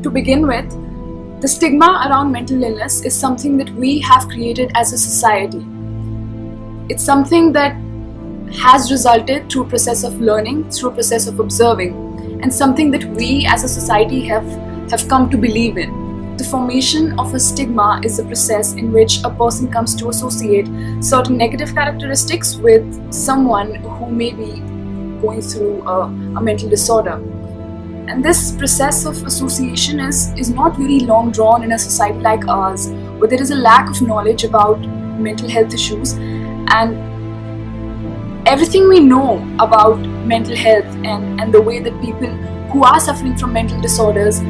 To begin with, the stigma around mental illness is something that we have created as a society. It's something that has resulted through a process of learning, through a process of observing, and something that we as a society have come to believe in. The formation of a stigma is a process in which a person comes to associate certain negative characteristics with someone who may be going through a mental disorder. And this process of association is not very long drawn in a society like ours, where there is a lack of knowledge about mental health issues, and everything we know about mental health and the way that people who are suffering from mental disorders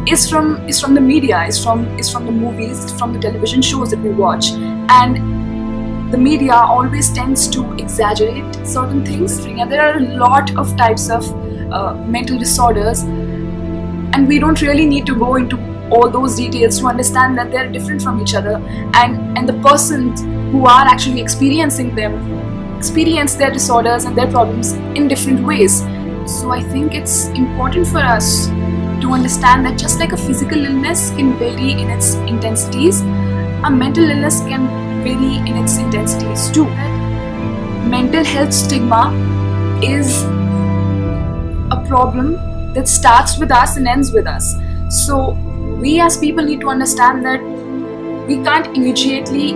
is from the media, is from the movies, from the television shows that we watch. And the media always tends to exaggerate certain things. And there are a lot of types of mental disorders, and we don't really need to go into all those details to understand that they're different from each other, and the persons who are actually experiencing them experience their disorders and their problems in different ways. So I think it's important for us to understand that just like a physical illness can vary in its intensities, a mental illness can vary in its intensities too. Mental health stigma is a problem that starts with us and ends with us. So we as people need to understand that we can't immediately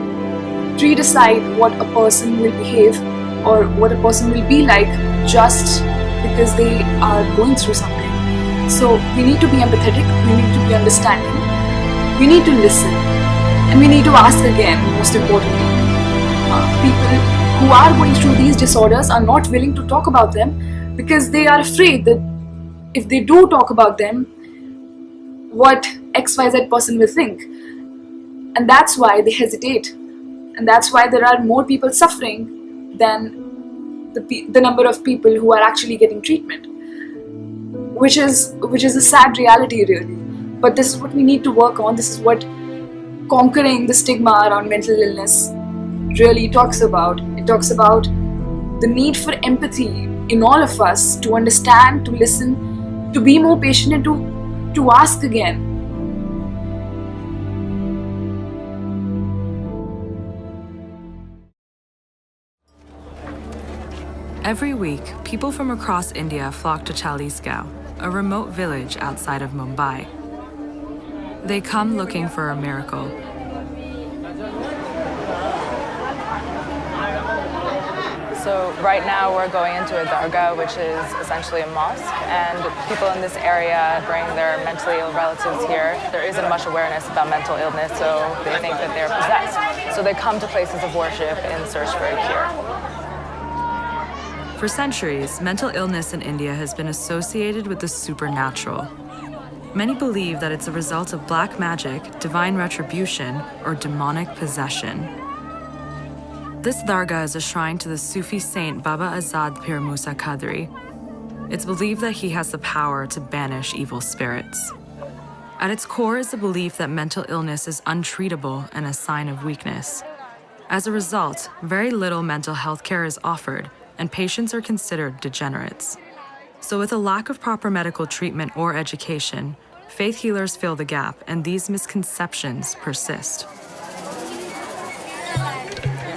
pre-decide what a person will behave or what a person will be like just because they are going through something. So we need to be empathetic, we need to be understanding, we need to listen, and we need to ask again, most importantly. People who are going through these disorders are not willing to talk about them because they are afraid that if they do talk about them, what XYZ person will think. And that's why they hesitate. And that's why there are more people suffering than the number of people who are actually getting treatment, which is a sad reality, really. But this is what we need to work on. This is what conquering the stigma around mental illness really talks about. It talks about the need for empathy in all of us, to understand, to listen, to be more patient, and to ask again. Every week, people from across India flock to Chalisgaon, a remote village outside of Mumbai. They come looking for a miracle. So right now we're going into a dargah, which is essentially a mosque, and people in this area bring their mentally ill relatives here. There isn't much awareness about mental illness, so they think that they're possessed. So they come to places of worship in search for a cure. For centuries, mental illness in India has been associated with the supernatural. Many believe that it's a result of black magic, divine retribution, or demonic possession. This dargah is a shrine to the Sufi saint Baba Azad Pir Musa Qadri. It's believed that he has the power to banish evil spirits. At its core is the belief that mental illness is untreatable and a sign of weakness. As a result, very little mental health care is offered, and patients are considered degenerates. So with a lack of proper medical treatment or education, faith healers fill the gap, and these misconceptions persist.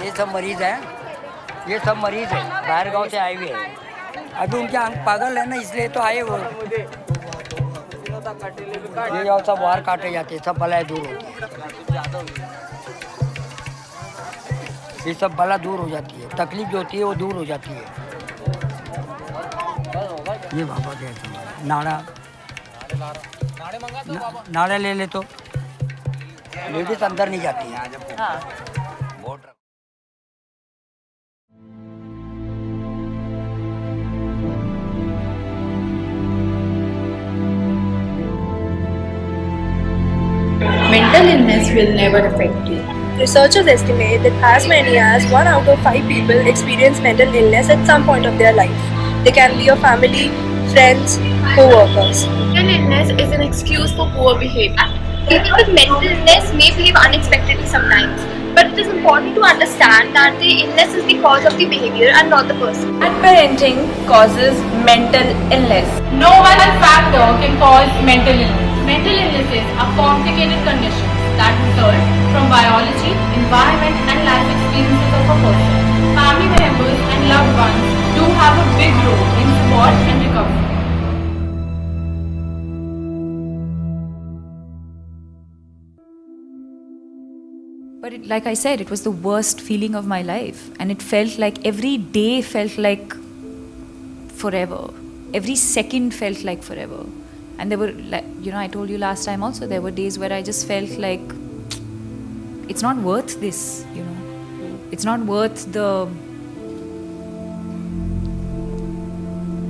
ये सब मरीज है बाहर गांव से आए हुए हैं अभी उनके आंख पागल है ना इसलिए तो आए वो ये और सब बाहर काटे जाते हैं सब बलाएं दूर होती है ये सब बला दूर हो जाती है तकलीफ जो होती है वो दूर हो जाती है ये बाबा कहते हैं नाड़ा ले ले तो लेडीज अंदर नहीं जाती है Mental illness will never affect you. Researchers estimate that as many as 1 out of 5 people experience mental illness at some point of their life. They can be your family, friends, co-workers. Mental illness is an excuse for poor behavior. People with mental illness may behave unexpectedly sometimes, but it is a important to understand that the illness is the cause of the behavior and not the person. Bad parenting causes mental illness. No one factor can cause mental illness. Mental illnesses are complicated conditions that result from biology, environment, and life experiences of a person. Family members and loved ones do have a big role in support and recovery. But like I said, it was the worst feeling of my life. And it felt like every day felt like forever. Every second felt like forever. And there were, like, I told you last time also, there were days where I just felt like it's not worth this, It's not worth the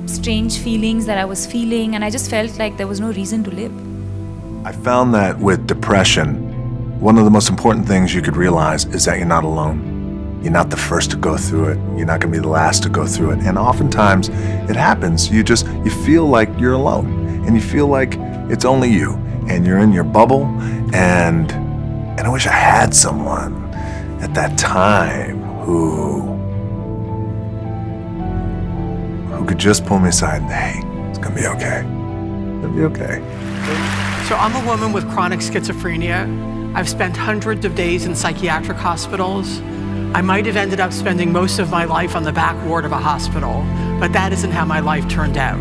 strange feelings that I was feeling. And I just felt like there was no reason to live. I found that with depression, one of the most important things you could realize is that you're not alone. You're not the first to go through it. You're not going to be the last to go through it. And oftentimes it happens. You feel like you're alone, and you feel like it's only you, and you're in your bubble. And I wish I had someone at that time who could just pull me aside and, hey, it's going to be okay. It'll be okay. So I'm a woman with chronic schizophrenia. I've spent hundreds of days in psychiatric hospitals. I might have ended up spending most of my life on the back ward of a hospital, but that isn't how my life turned out.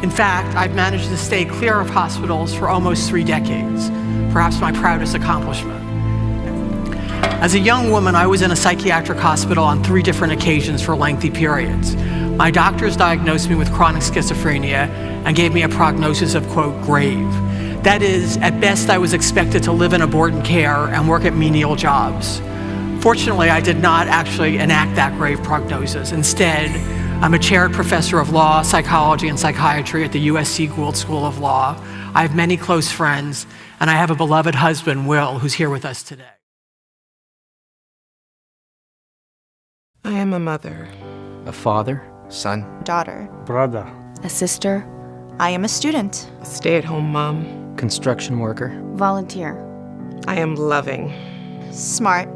In fact, I've managed to stay clear of hospitals for almost 3 decades, perhaps my proudest accomplishment. As a young woman, I was in a psychiatric hospital on 3 different occasions for lengthy periods. My doctors diagnosed me with chronic schizophrenia and gave me a prognosis of, quote, grave. That is, at best, I was expected to live in abortion care and work at menial jobs. Fortunately, I did not actually enact that grave prognosis. Instead, I'm a chaired professor of law, psychology, and psychiatry at the USC Gould School of Law. I have many close friends, and I have a beloved husband, Will, who's here with us today. I am a mother. A father. Son. Daughter. Brother. A sister. I am a student. A stay-at-home mom. Construction worker. Volunteer. I am loving. Smart.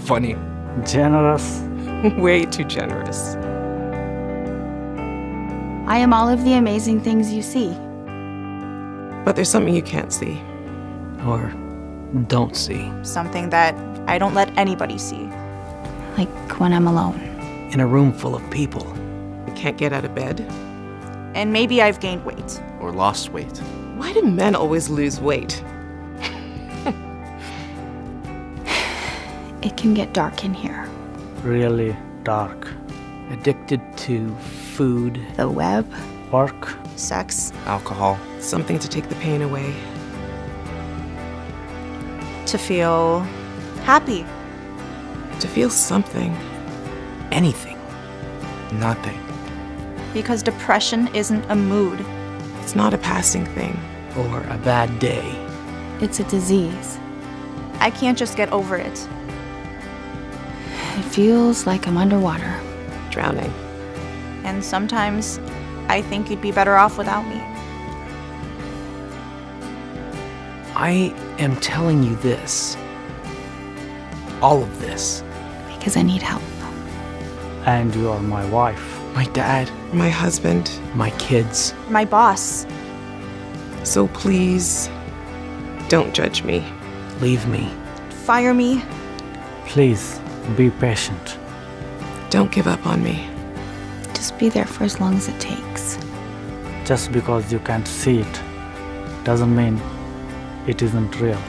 Funny. Generous. Way too generous. I am all of the amazing things you see. But there's something you can't see. Or don't see. Something that I don't let anybody see. Like when I'm alone. In a room full of people. I can't get out of bed. And maybe I've gained weight. Or lost weight. Why do men always lose weight? It can get dark in here. Really dark. Addicted to food. The web. Work. Sex. Alcohol. Something to take the pain away. To feel happy. To feel something. Anything. Nothing. Because depression isn't a mood. It's not a passing thing. Or a bad day. It's a disease. I can't just get over it. It feels like I'm underwater. Drowning. And sometimes I think you'd be better off without me. I am telling you this. All of this. Because I need help. And you are my wife. My dad. My husband. My kids. My boss. So please, don't judge me. Leave me. Fire me. Please, be patient. Don't give up on me. Just be there for as long as it takes. Just because you can't see it doesn't mean it isn't real.